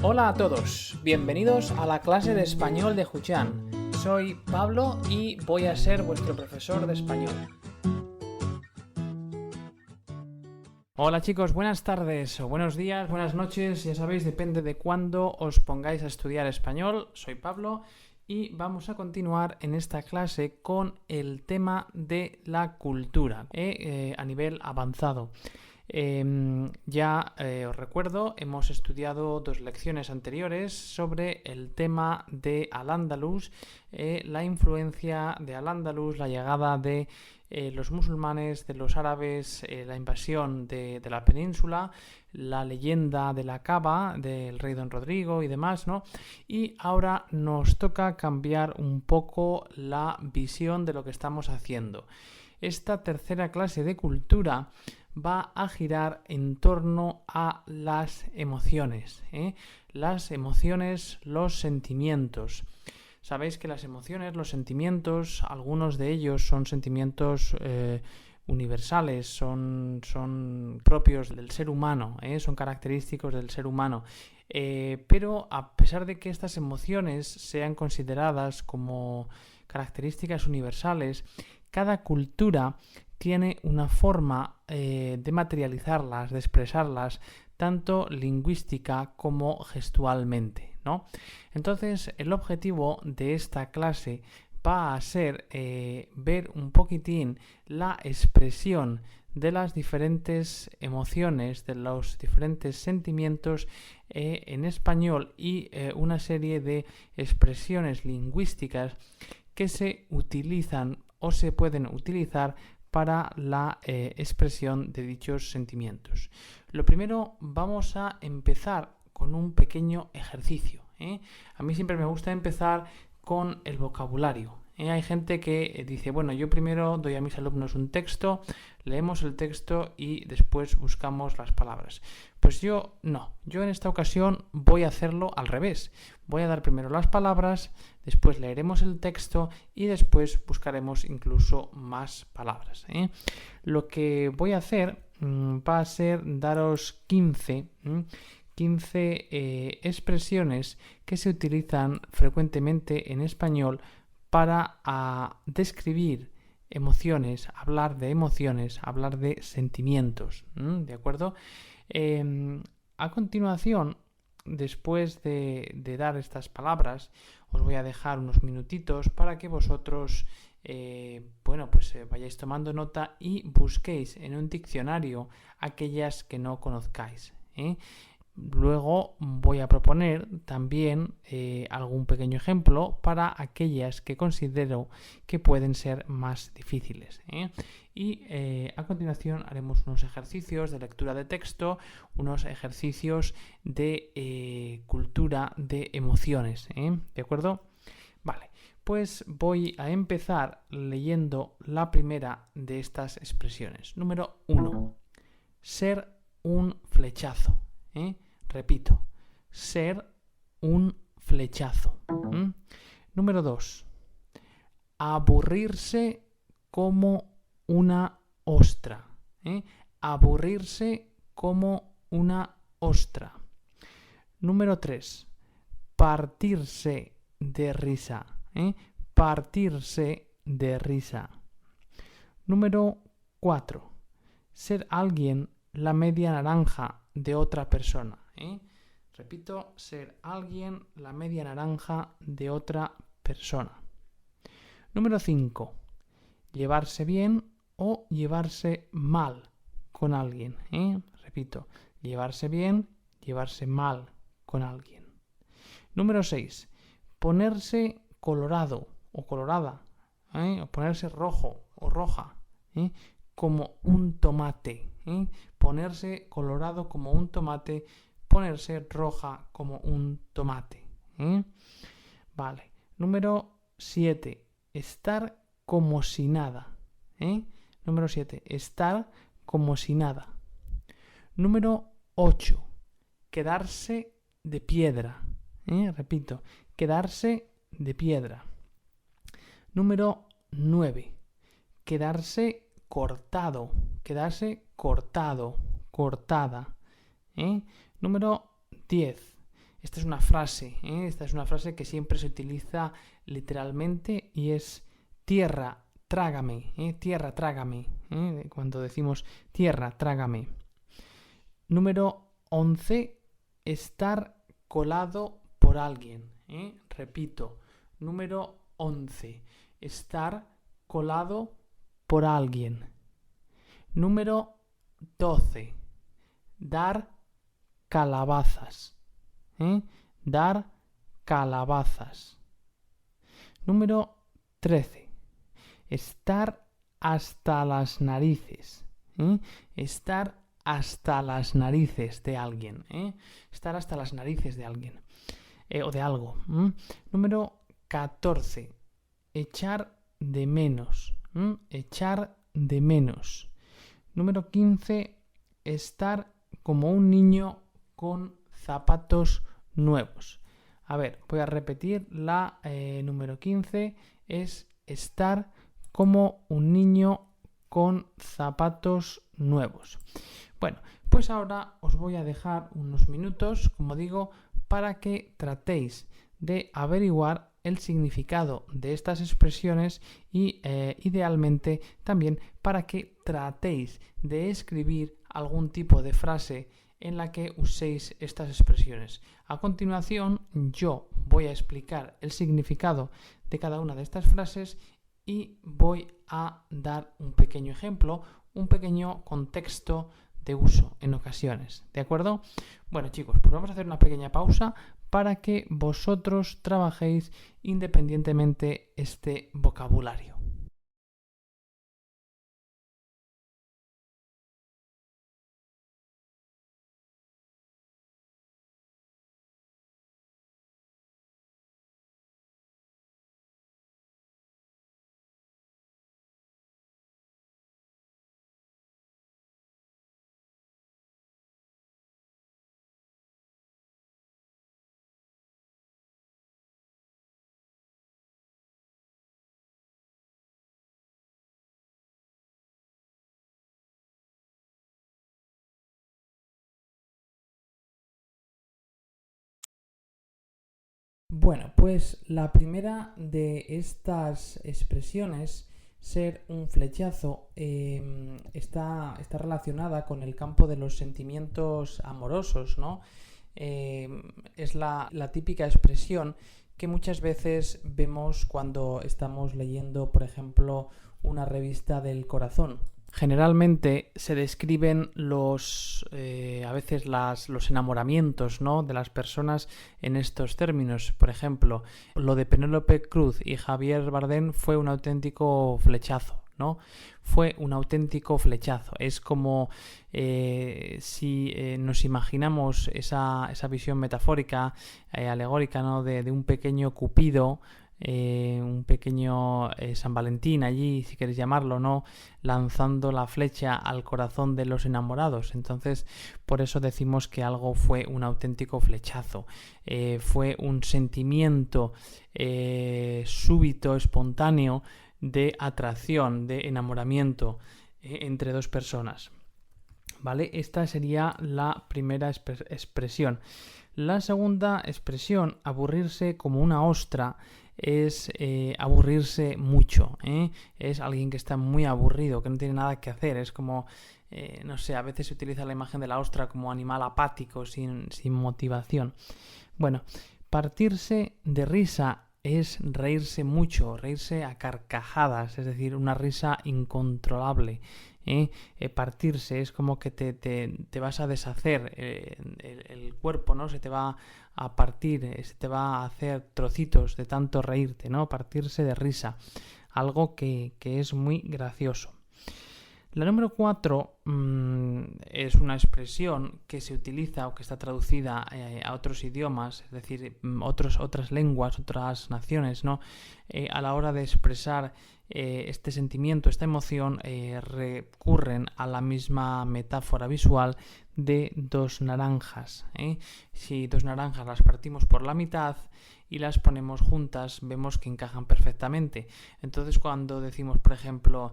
Hola a todos, bienvenidos a la clase de español de Juchan. Soy Pablo y voy a ser vuestro profesor de español. Hola chicos, buenas tardes o buenos días, buenas noches, ya sabéis, depende de cuándo os pongáis a estudiar español. Soy Pablo y vamos a continuar en esta clase con el tema de la cultura a nivel avanzado. Os recuerdo, hemos estudiado 2 lecciones anteriores sobre el tema de Al-Ándalus, la influencia de Al-Ándalus, la llegada de los musulmanes, de los árabes, la invasión de la península, la leyenda de la Caba, del rey Don Rodrigo y demás, ¿no? Y ahora nos toca cambiar un poco la visión de lo que estamos haciendo. Esta tercera clase de cultura va a girar en torno a las emociones, las emociones, los sentimientos. Sabéis que las emociones, los sentimientos, algunos de ellos son sentimientos universales, son propios del ser humano, son característicos del ser humano. Pero a pesar de que estas emociones sean consideradas como características universales, cada cultura tiene una forma de materializarlas, de expresarlas, tanto lingüística como gestualmente, ¿no? Entonces, el objetivo de esta clase va a ser ver un poquitín la expresión de las diferentes emociones, de los diferentes sentimientos en español y una serie de expresiones lingüísticas que se utilizan o se pueden utilizar para la expresión de dichos sentimientos. Lo primero, vamos a empezar con un pequeño ejercicio. A mí siempre me gusta empezar con el vocabulario. Hay gente que dice, bueno, yo primero doy a mis alumnos un texto, leemos el texto y después buscamos las palabras. Pues yo no, yo en esta ocasión voy a hacerlo al revés. Voy a dar primero las palabras, después leeremos el texto y después buscaremos incluso más palabras. Lo que voy a hacer va a ser daros 15 expresiones que se utilizan frecuentemente en español para describir emociones, hablar de sentimientos, ¿de acuerdo? A continuación, después de dar estas palabras, os voy a dejar unos minutitos para que vosotros vayáis tomando nota y busquéis en un diccionario aquellas que no conozcáis. Luego voy a proponer también algún pequeño ejemplo para aquellas que considero que pueden ser más difíciles. Y a continuación haremos unos ejercicios de lectura de texto, unos ejercicios de cultura de emociones. ¿De acuerdo? Vale, pues voy a empezar leyendo la primera de estas expresiones. Número 1. Ser un flechazo. Repito, ser un flechazo. Número 2. Aburrirse como una ostra. Aburrirse como una ostra. Número 3. Partirse de risa. Partirse de risa. Número 4. Ser alguien la media naranja de otra persona. Repito, ser alguien la media naranja de otra persona. Número 5. Llevarse bien o llevarse mal con alguien. Repito, llevarse bien, llevarse mal con alguien. Número 6. Ponerse colorado o colorada, o ponerse rojo o roja, como un tomate. Ponerse colorado como un tomate, ponerse roja como un tomate. Vale. Número 7. Estar como si nada. Número 7. Estar como si nada. Número 8. Quedarse de piedra. Repito, quedarse de piedra. Número 9. Quedarse cortado. Quedarse cortado, cortada. Número 10. Esta es una frase, esta es una frase que siempre se utiliza literalmente y es tierra, trágame, tierra, trágame, cuando decimos tierra, trágame. Número 11, estar colado por alguien. Repito, número 11, estar colado por alguien. Número 12, dar calabazas. Dar calabazas. Número 13, estar hasta las narices. Estar hasta las narices de alguien. Estar hasta las narices de alguien. O de algo. Número 14, echar de menos. Echar de menos. Número 15, estar como un niño con zapatos nuevos. A ver, voy a repetir. La número 15 es estar como un niño con zapatos nuevos. Bueno, pues ahora os voy a dejar unos minutos, como digo, para que tratéis de averiguar el significado de estas expresiones y idealmente también para que tratéis de escribir algún tipo de frase en la que uséis estas expresiones. A continuación, yo voy a explicar el significado de cada una de estas frases y voy a dar un pequeño ejemplo, un pequeño contexto de uso en ocasiones. ¿De acuerdo? Bueno, chicos, pues vamos a hacer una pequeña pausa para que vosotros trabajéis independientemente este vocabulario. Bueno, pues la primera de estas expresiones, ser un flechazo, está relacionada con el campo de los sentimientos amorosos, ¿no? Es la típica expresión que muchas veces vemos cuando estamos leyendo, por ejemplo, una revista del corazón. Generalmente se describen a veces los enamoramientos, ¿no?, de las personas en estos términos. Por ejemplo, lo de Penélope Cruz y Javier Bardem fue un auténtico flechazo, ¿no? Fue un auténtico flechazo. Es como si nos imaginamos esa visión metafórica, alegórica, ¿no?, de un pequeño Cupido, un pequeño San Valentín allí, si queréis llamarlo, ¿no?, lanzando la flecha al corazón de los enamorados. Entonces, por eso decimos que algo fue un auténtico flechazo. Fue un sentimiento súbito, espontáneo, de atracción, de enamoramiento entre dos personas. ¿Vale? Esta sería la primera expresión. La segunda expresión, aburrirse como una ostra, es aburrirse mucho. Es alguien que está muy aburrido, que no tiene nada que hacer. Es como, no sé, a veces se utiliza la imagen de la ostra como animal apático, sin motivación. Bueno, partirse de risa es reírse mucho, reírse a carcajadas, es decir, una risa incontrolable. Partirse es como que te vas a deshacer el cuerpo, ¿no? Se te va a partir, se te va a hacer trocitos de tanto reírte, ¿no? Partirse de risa, algo que es muy gracioso. La número 4 es una expresión que se utiliza o que está traducida a otros idiomas, es decir, otras lenguas, otras naciones, ¿no? A la hora de expresar este sentimiento, esta emoción, recurren a la misma metáfora visual de dos naranjas. Si dos naranjas las partimos por la mitad y las ponemos juntas, vemos que encajan perfectamente. Entonces, cuando decimos, por ejemplo,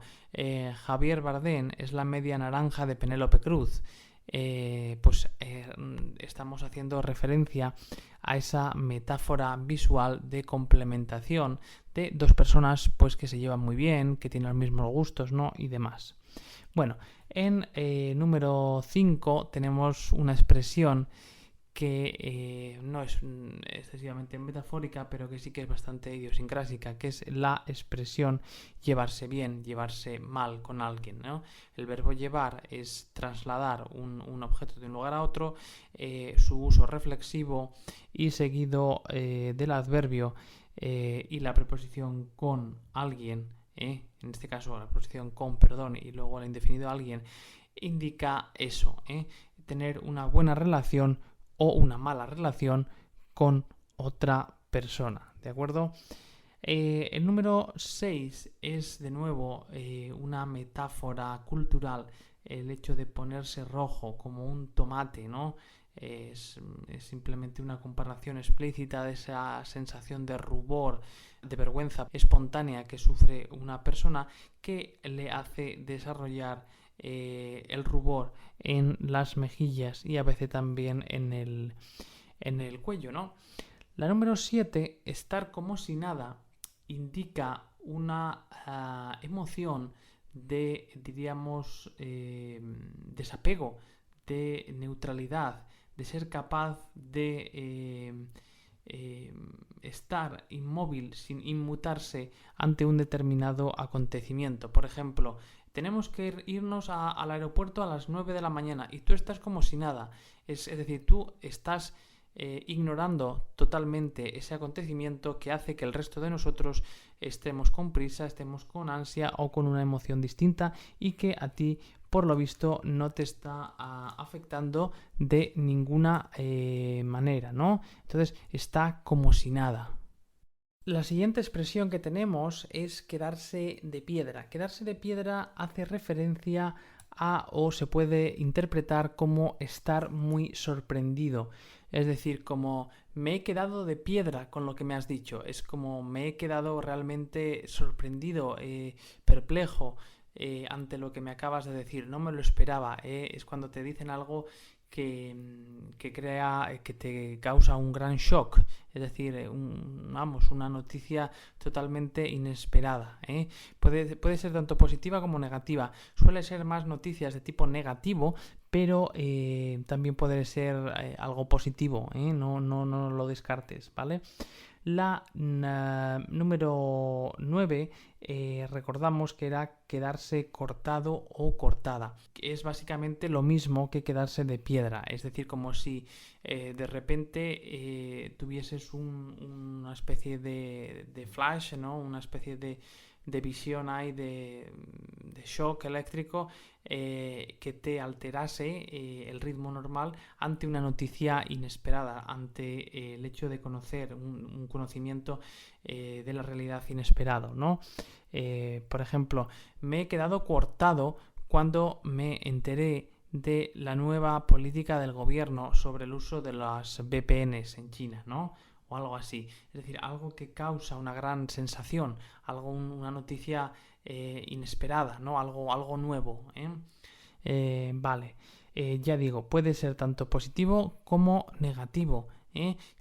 Javier Bardem es la media naranja de Penélope Cruz, estamos haciendo referencia a esa metáfora visual de complementación de dos personas pues que se llevan muy bien, que tienen los mismos gustos, ¿no? Y demás. Bueno, en número 5 tenemos una expresión que no es excesivamente metafórica, pero que sí que es bastante idiosincrásica, que es la expresión llevarse bien, llevarse mal con alguien, ¿no? El verbo llevar es trasladar un objeto de un lugar a otro, su uso reflexivo y seguido del adverbio y la preposición con alguien, en este caso la preposición con, perdón, y luego el indefinido alguien, indica eso, tener una buena relación o una mala relación con otra persona, ¿de acuerdo? El número 6 es de nuevo una metáfora cultural, el hecho de ponerse rojo como un tomate, ¿no? Es simplemente una comparación explícita de esa sensación de rubor, de vergüenza espontánea que sufre una persona que le hace desarrollar el rubor en las mejillas y a veces también en el cuello, ¿no? La número 7, estar como si nada, indica una emoción de, diríamos, desapego, de neutralidad, de ser capaz de estar inmóvil sin inmutarse ante un determinado acontecimiento. Por ejemplo, tenemos que irnos al aeropuerto a las 9 de la mañana y tú estás como si nada. Es decir, tú estás ignorando totalmente ese acontecimiento que hace que el resto de nosotros estemos con prisa, estemos con ansia o con una emoción distinta y que a ti, por lo visto, no te está afectando de ninguna manera, ¿no? Entonces, está como si nada. La siguiente expresión que tenemos es quedarse de piedra. Quedarse de piedra hace referencia a, o se puede interpretar como estar muy sorprendido. Es decir, como me he quedado de piedra con lo que me has dicho. Es como me he quedado realmente sorprendido, perplejo ante lo que me acabas de decir. No me lo esperaba. Es cuando te dicen algo que te causa un gran shock, es decir, una noticia totalmente inesperada. Puede ser tanto positiva como negativa. Suele ser más noticias de tipo negativo, pero también puede ser algo positivo. No lo descartes, ¿vale? La número 9 recordamos que era quedarse cortado o cortada, que es básicamente lo mismo que quedarse de piedra, es decir, como si de repente tuvieses una especie de flash, ¿no? Una especie de visión ahí de shock eléctrico que te alterase el ritmo normal ante una noticia inesperada, ante el hecho de conocer un conocimiento de la realidad inesperado, ¿no? Por ejemplo, me he quedado cortado cuando me enteré de la nueva política del gobierno sobre el uso de las VPNs en China, ¿no? O algo así. Es decir, algo que causa una gran sensación, una noticia inesperada, ¿no? Algo nuevo. Vale. Ya digo, puede ser tanto positivo como negativo.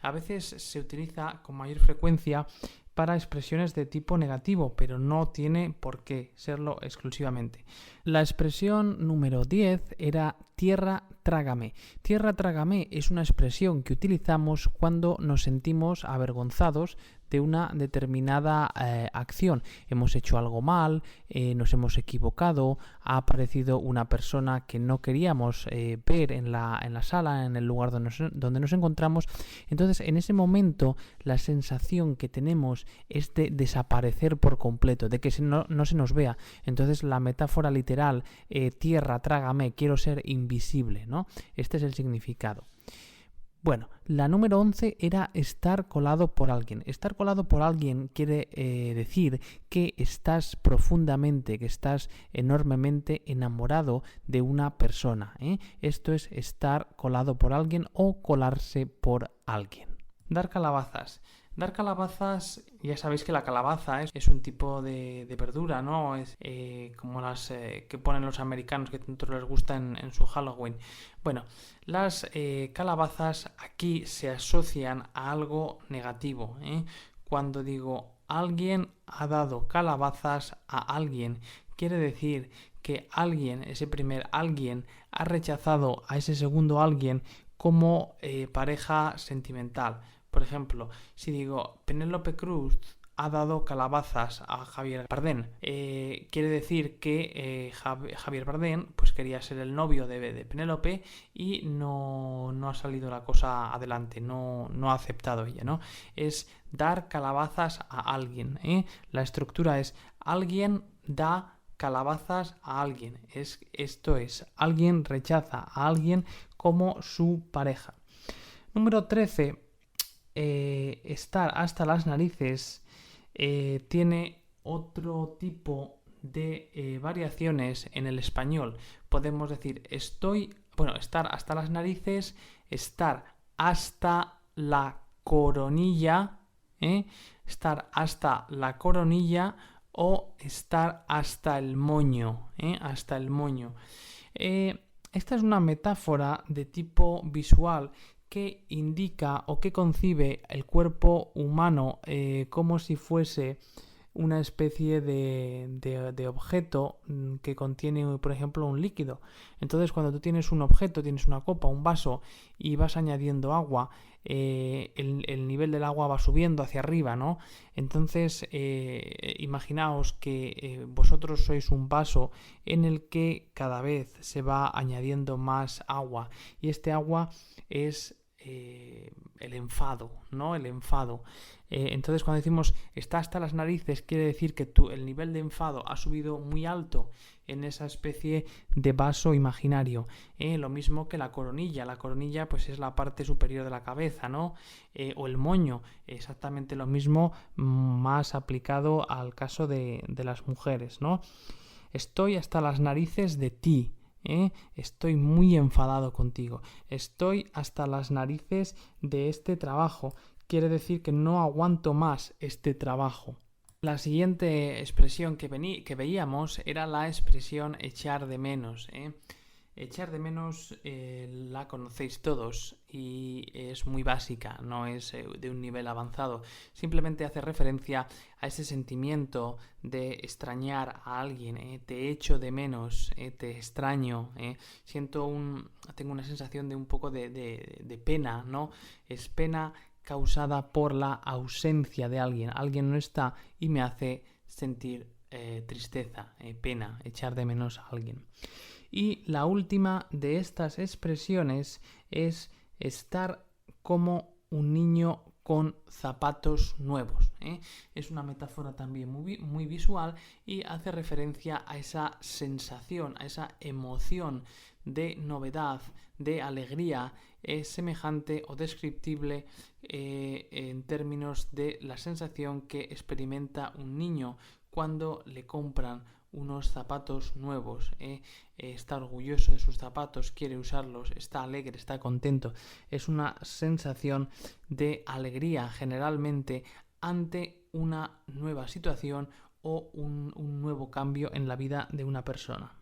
A veces se utiliza con mayor frecuencia para expresiones de tipo negativo, pero no tiene por qué serlo exclusivamente. La expresión número 10 era tierra trágame. Tierra trágame es una expresión que utilizamos cuando nos sentimos avergonzados de una determinada acción. Hemos hecho algo mal, nos hemos equivocado, ha aparecido una persona que no queríamos ver en la sala, en el lugar donde nos encontramos. Entonces, en ese momento, la sensación que tenemos es de desaparecer por completo, de que no se nos vea. Entonces, la metáfora literal, tierra, trágame, quiero ser invisible, ¿no? Este es el significado. Bueno, la número 11 era estar colado por alguien. Estar colado por alguien quiere decir que estás profundamente, que estás enormemente enamorado de una persona. Esto es estar colado por alguien o colarse por alguien. Dar calabazas. Dar calabazas, ya sabéis que la calabaza es un tipo de verdura, ¿no? Es como las que ponen los americanos que tanto les gusta en su Halloween. Bueno, las calabazas aquí se asocian a algo negativo, ¿eh? Cuando digo alguien ha dado calabazas a alguien, quiere decir que alguien, ese primer alguien, ha rechazado a ese segundo alguien como pareja sentimental. Por ejemplo, si digo Penélope Cruz ha dado calabazas a Javier Bardem, quiere decir que Javier Bardem pues quería ser el novio de Penélope y no ha salido la cosa adelante, no ha aceptado ella, ¿no? Es dar calabazas a alguien, ¿eh? La estructura es alguien da calabazas a alguien. Esto es, alguien rechaza a alguien como su pareja. Número 13. Estar hasta las narices tiene otro tipo de variaciones en el español. Podemos decir estar hasta las narices, estar hasta la coronilla, estar hasta la coronilla o estar hasta el moño, hasta el moño. Esta es una metáfora de tipo visual que indica o que concibe el cuerpo humano como si fuese una especie de objeto que contiene, por ejemplo, un líquido. Entonces, cuando tú tienes un objeto, tienes una copa, un vaso y vas añadiendo agua, el nivel del agua va subiendo hacia arriba, ¿no? Entonces, imaginaos que vosotros sois un vaso en el que cada vez se va añadiendo más agua y este agua es el enfado, ¿no? El enfado. Entonces, cuando decimos está hasta las narices, quiere decir que el nivel de enfado ha subido muy alto en esa especie de vaso imaginario. Lo mismo que la coronilla. La coronilla, pues, es la parte superior de la cabeza, ¿no? O el moño. Exactamente lo mismo, más aplicado al caso de las mujeres, ¿no? Estoy hasta las narices de ti. Estoy muy enfadado contigo. Estoy hasta las narices de este trabajo. Quiere decir que no aguanto más este trabajo. La siguiente expresión que veíamos era la expresión echar de menos. Echar de menos la conocéis todos y es muy básica, no es de un nivel avanzado. Simplemente hace referencia a ese sentimiento de extrañar a alguien. Te echo de menos, te extraño. Tengo una sensación de un poco de pena, ¿no? Es pena causada por la ausencia de alguien. Alguien no está y me hace sentir tristeza, pena, echar de menos a alguien. Y la última de estas expresiones es estar como un niño con zapatos nuevos. Es una metáfora también muy visual y hace referencia a esa sensación, a esa emoción de novedad, de alegría, semejante o descriptible en términos de la sensación que experimenta un niño cuando le compran unos zapatos nuevos. Está orgulloso de sus zapatos, quiere usarlos, está alegre, está contento. Es una sensación de alegría generalmente ante una nueva situación o un nuevo cambio en la vida de una persona.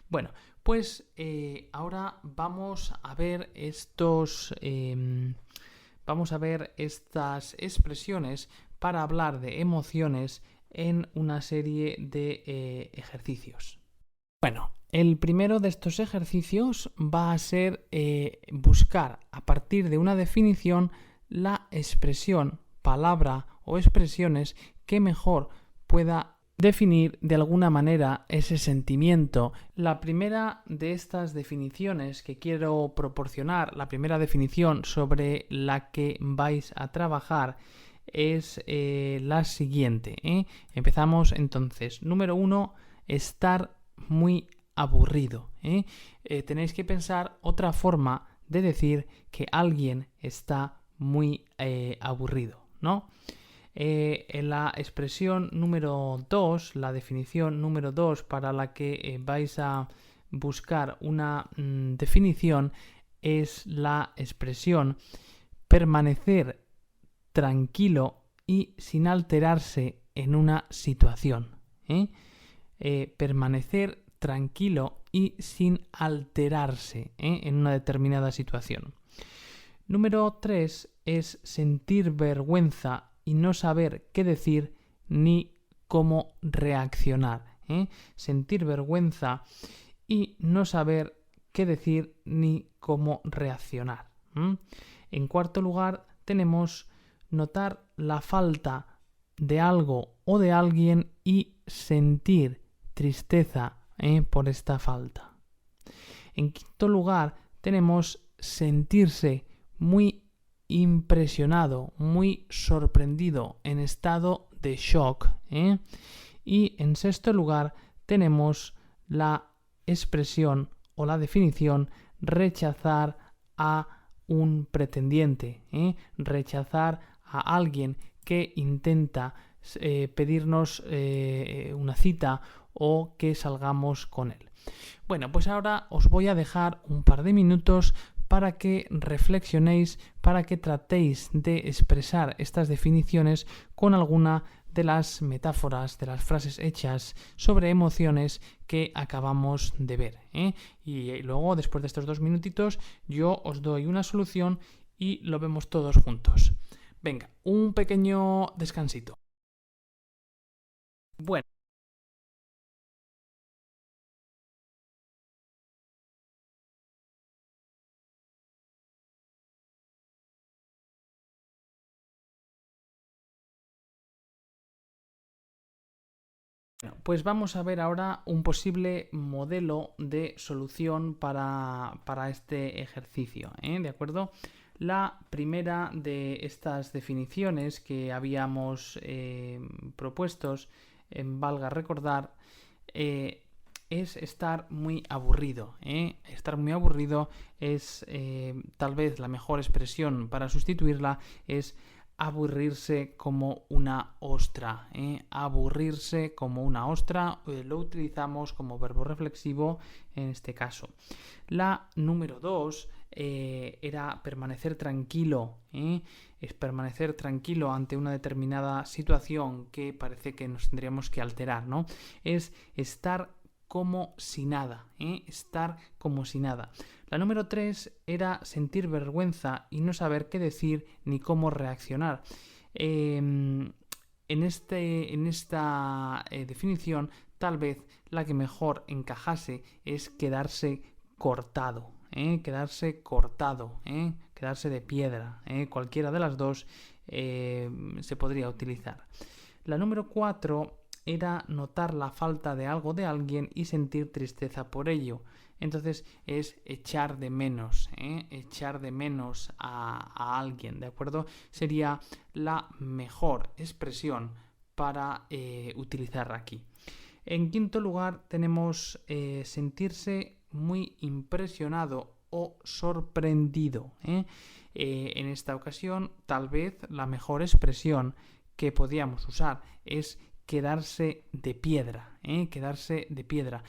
Bueno, pues ahora vamos a ver estas expresiones para hablar de emociones en una serie de ejercicios. Bueno, el primero de estos ejercicios va a ser buscar a partir de una definición la expresión, palabra o expresiones que mejor pueda definir de alguna manera ese sentimiento. La primera de estas definiciones que quiero proporcionar, la primera definición sobre la que vais a trabajar es la siguiente. Empezamos entonces. Número 1, estar muy aburrido. Tenéis que pensar otra forma de decir que alguien está muy aburrido, ¿no? En la expresión número 2, la definición número 2 para la que vais a buscar una definición es la expresión permanecer tranquilo y sin alterarse en una situación. Permanecer tranquilo y sin alterarse en una determinada situación. Número 3 es sentir vergüenza y no saber qué decir ni cómo reaccionar. Sentir vergüenza y no saber qué decir ni cómo reaccionar. En cuarto lugar, tenemos notar la falta de algo o de alguien y sentir tristeza por esta falta. En quinto lugar, tenemos sentirse muy impresionado, muy sorprendido, en estado de shock. Y en sexto lugar, tenemos la expresión o la definición rechazar a un pretendiente, rechazar a alguien que intenta pedirnos una cita o que salgamos con él. Bueno, pues ahora os voy a dejar un par de minutos para que reflexionéis, para que tratéis de expresar estas definiciones con alguna de las metáforas, de las frases hechas sobre emociones que acabamos de ver. Y luego, después de estos 2 minutitos, yo os doy una solución y lo vemos todos juntos. Venga, un pequeño descansito. Bueno. Pues vamos a ver ahora un posible modelo de solución para este ejercicio, ¿de acuerdo? La primera de estas definiciones que habíamos propuestos, valga recordar, es estar muy aburrido. Estar muy aburrido es tal vez la mejor expresión para sustituirla es aburrirse como una ostra. Aburrirse como una ostra lo utilizamos como verbo reflexivo en este caso. La número 2 era permanecer tranquilo. Es permanecer tranquilo ante una determinada situación que parece que nos tendríamos que alterar, ¿no? Es estar como si nada, estar como si nada. La número 3 era sentir vergüenza y no saber qué decir ni cómo reaccionar. En esta definición, tal vez la que mejor encajase es quedarse cortado, quedarse de piedra. Cualquiera de las dos se podría utilizar. La número 4 era notar la falta de algo de alguien y sentir tristeza por ello. Entonces es echar de menos a alguien, ¿de acuerdo? Sería la mejor expresión para utilizar aquí. En quinto lugar tenemos sentirse muy impresionado o sorprendido. En esta ocasión, tal vez la mejor expresión que podíamos usar es quedarse de piedra, quedarse de piedra.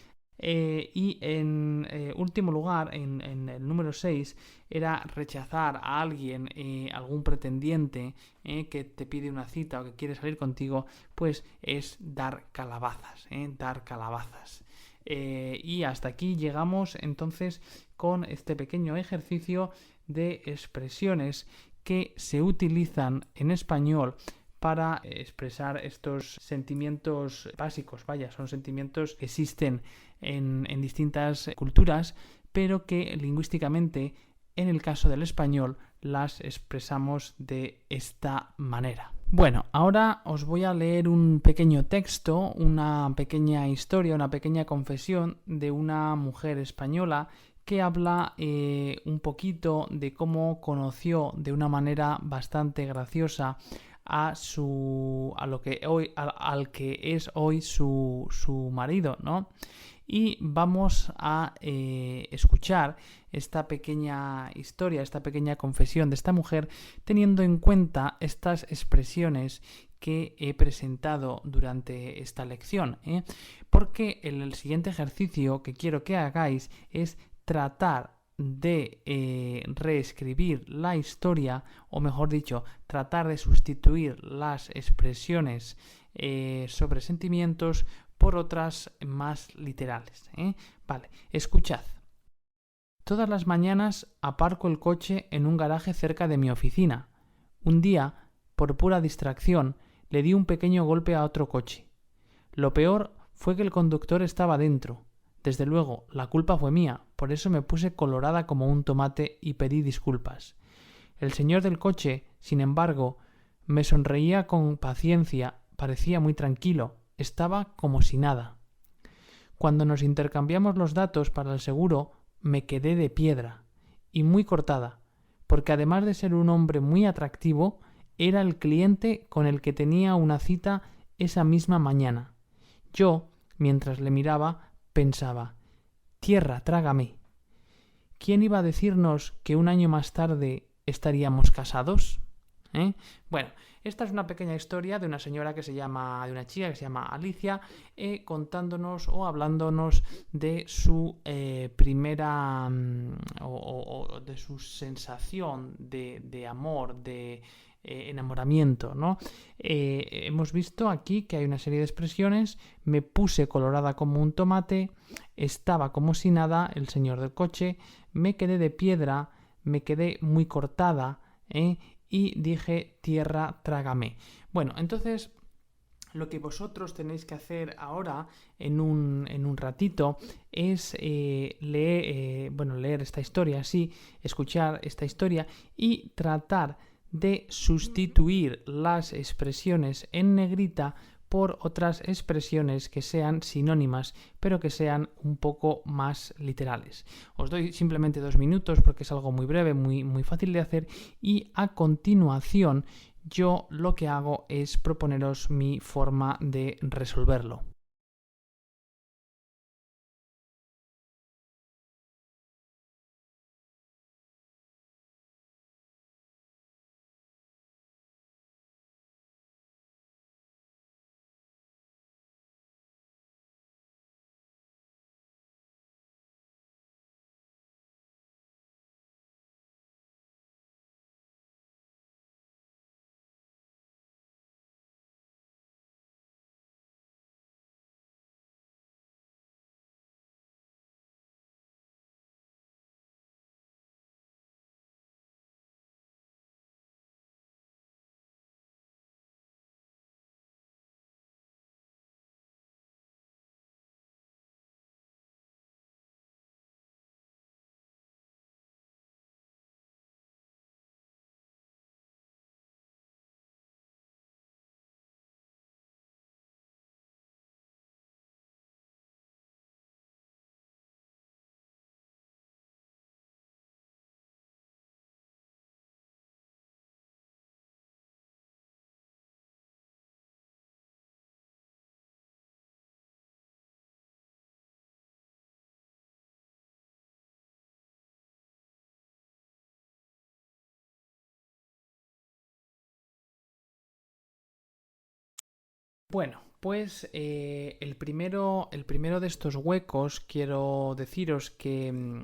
Y en último lugar, en el número 6, era rechazar a alguien, algún pretendiente que te pide una cita o que quiere salir contigo, pues es dar calabazas, dar calabazas. Y hasta aquí llegamos entonces con este pequeño ejercicio de expresiones que se utilizan en español para expresar estos sentimientos básicos. Son sentimientos que existen en distintas culturas, pero que lingüísticamente, en el caso del español, las expresamos de esta manera. Bueno, ahora os voy a leer un pequeño texto, una pequeña historia, una pequeña confesión de una mujer española que habla un poquito de cómo conoció de una manera bastante graciosa al que es hoy su marido, ¿no? Y vamos a escuchar esta pequeña historia, esta pequeña confesión de esta mujer, teniendo en cuenta estas expresiones que he presentado durante esta lección, porque el siguiente ejercicio que quiero que hagáis es tratar de reescribir la historia, o mejor dicho, tratar de sustituir las expresiones sobre sentimientos por otras más literales. Vale, escuchad. Todas las mañanas aparco el coche en un garaje cerca de mi oficina. Un día, por pura distracción, le di un pequeño golpe a otro coche. Lo peor fue que el conductor estaba dentro. Desde luego, la culpa fue mía, por eso me puse colorada como un tomate y pedí disculpas. El señor del coche, sin embargo, me sonreía con paciencia, parecía muy tranquilo, estaba como si nada. Cuando nos intercambiamos los datos para el seguro, me quedé de piedra y muy cortada, porque además de ser un hombre muy atractivo, era el cliente con el que tenía una cita esa misma mañana. Yo, mientras le miraba, pensaba: tierra, trágame. ¿Quién iba a decirnos que un año más tarde estaríamos casados? Bueno, esta es una pequeña historia de una chica que se llama Alicia, contándonos o hablándonos de su primera o de su sensación de amor, de enamoramiento, ¿no? Hemos visto aquí que hay una serie de expresiones: me puse colorada como un tomate, estaba como si nada, el señor del coche, me quedé de piedra, me quedé muy cortada, y dije: tierra, trágame. Bueno, entonces lo que vosotros tenéis que hacer ahora en un ratito es leer esta historia, escuchar esta historia y tratar de sustituir las expresiones en negrita por otras expresiones que sean sinónimas, pero que sean un poco más literales. Os doy simplemente 2 minutos porque es algo muy breve, muy, muy fácil de hacer, y a continuación yo lo que hago es proponeros mi forma de resolverlo. Bueno, pues el primero de estos huecos quiero deciros que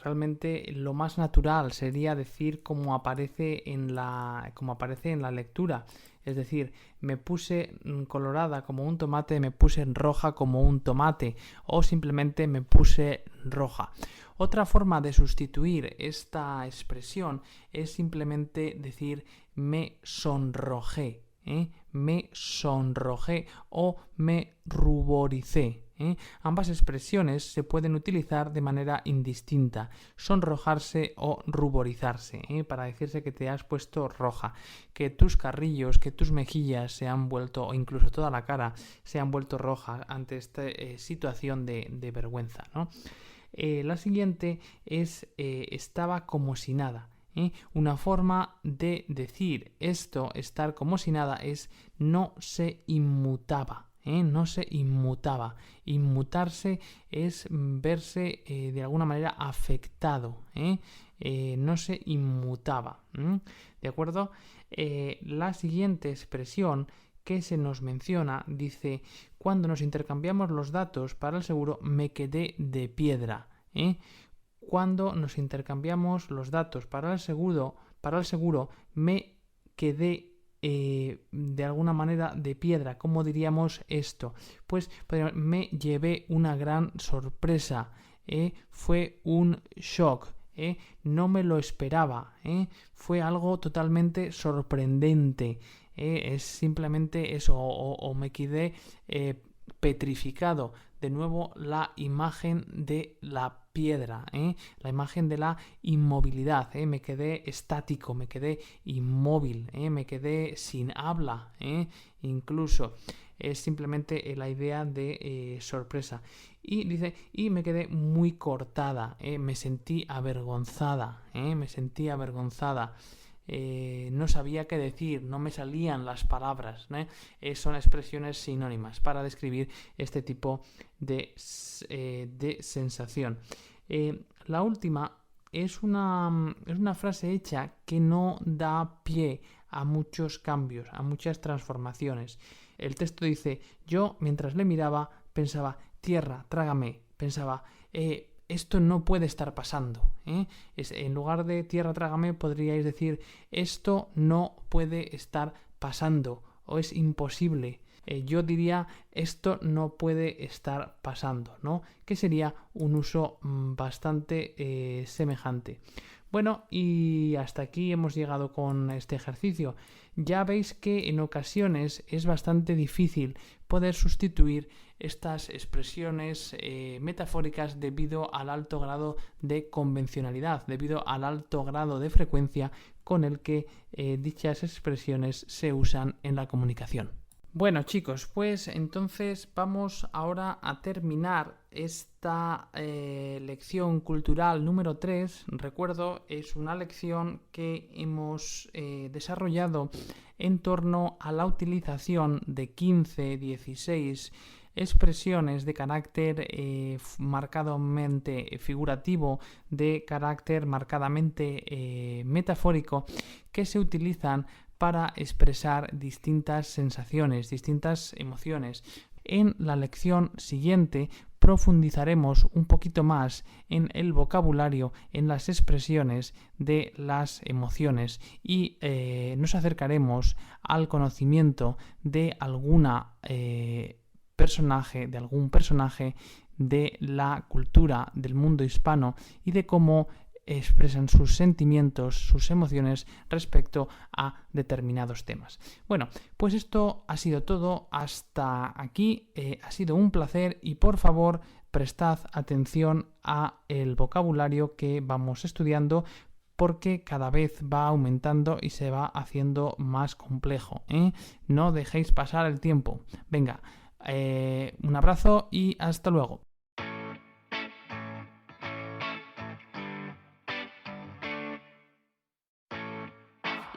realmente lo más natural sería decir como aparece en la lectura. Es decir, me puse colorada como un tomate, me puse roja como un tomate, o simplemente me puse roja. Otra forma de sustituir esta expresión es simplemente decir me sonrojé. Me sonrojé o me ruboricé. Ambas expresiones se pueden utilizar de manera indistinta: sonrojarse o ruborizarse, para decirse que te has puesto roja, que tus carrillos, que tus mejillas se han vuelto, o incluso toda la cara se han vuelto roja ante esta situación de vergüenza, ¿no? La siguiente es estaba como si nada. Una forma de decir esto, estar como si nada, es no se inmutaba. No se inmutaba. Inmutarse es verse de alguna manera afectado. No se inmutaba. ¿De acuerdo? La siguiente expresión que se nos menciona dice: cuando nos intercambiamos los datos para el seguro, me quedé de piedra. cuando nos intercambiamos los datos para el seguro me quedé de alguna manera de piedra. ¿Cómo diríamos esto? Pues me llevé una gran sorpresa, fue un shock, no me lo esperaba, fue algo totalmente sorprendente, es simplemente eso, o me quedé petrificado. De nuevo, la imagen de la piedra, la imagen de la inmovilidad, me quedé estático, me quedé inmóvil, me quedé sin habla, incluso es simplemente la idea de sorpresa. Y dice, y me quedé muy cortada, me sentí avergonzada, no sabía qué decir, no me salían las palabras, son expresiones sinónimas para describir este tipo de sensación. La última es una frase hecha que no da pie a muchos cambios, a muchas transformaciones. El texto dice, yo mientras le miraba pensaba, tierra, trágame, pensaba, esto no puede estar pasando. En lugar de tierra, trágame, podríais decir, esto no puede estar pasando o es imposible. Yo diría, esto no puede estar pasando, ¿no? Que sería un uso bastante semejante. Bueno, y hasta aquí hemos llegado con este ejercicio. Ya veis que en ocasiones es bastante difícil poder sustituir estas expresiones metafóricas debido al alto grado de convencionalidad, debido al alto grado de frecuencia con el que dichas expresiones se usan en la comunicación. Bueno, chicos, pues entonces vamos ahora a terminar esta lección cultural número 3. Recuerdo, es una lección que hemos desarrollado en torno a la utilización de 15-16 expresiones de carácter marcadamente figurativo, de carácter marcadamente metafórico, que se utilizan para expresar distintas sensaciones, distintas emociones. En la lección siguiente profundizaremos un poquito más en el vocabulario, en las expresiones de las emociones y nos acercaremos al conocimiento de algún personaje de la cultura del mundo hispano y de cómo expresan sus sentimientos, sus emociones respecto a determinados temas. Bueno, pues esto ha sido todo hasta aquí. Ha sido un placer y por favor prestad atención a el vocabulario que vamos estudiando porque cada vez va aumentando y se va haciendo más complejo, No dejéis pasar el tiempo. Venga, un abrazo y hasta luego.